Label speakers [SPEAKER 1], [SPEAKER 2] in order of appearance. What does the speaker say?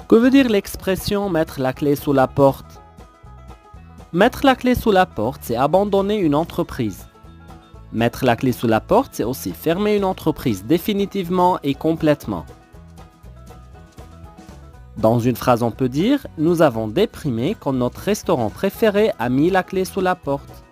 [SPEAKER 1] Que veut dire l'expression mettre la clé sous la porte? Mettre la clé sous la porte, c'est abandonner une entreprise. Mettre la clé sous la porte, c'est aussi fermer une entreprise définitivement et complètement. Dans une phrase, on peut dire « Nous avons déprimé quand notre restaurant préféré a mis la clé sous la porte ».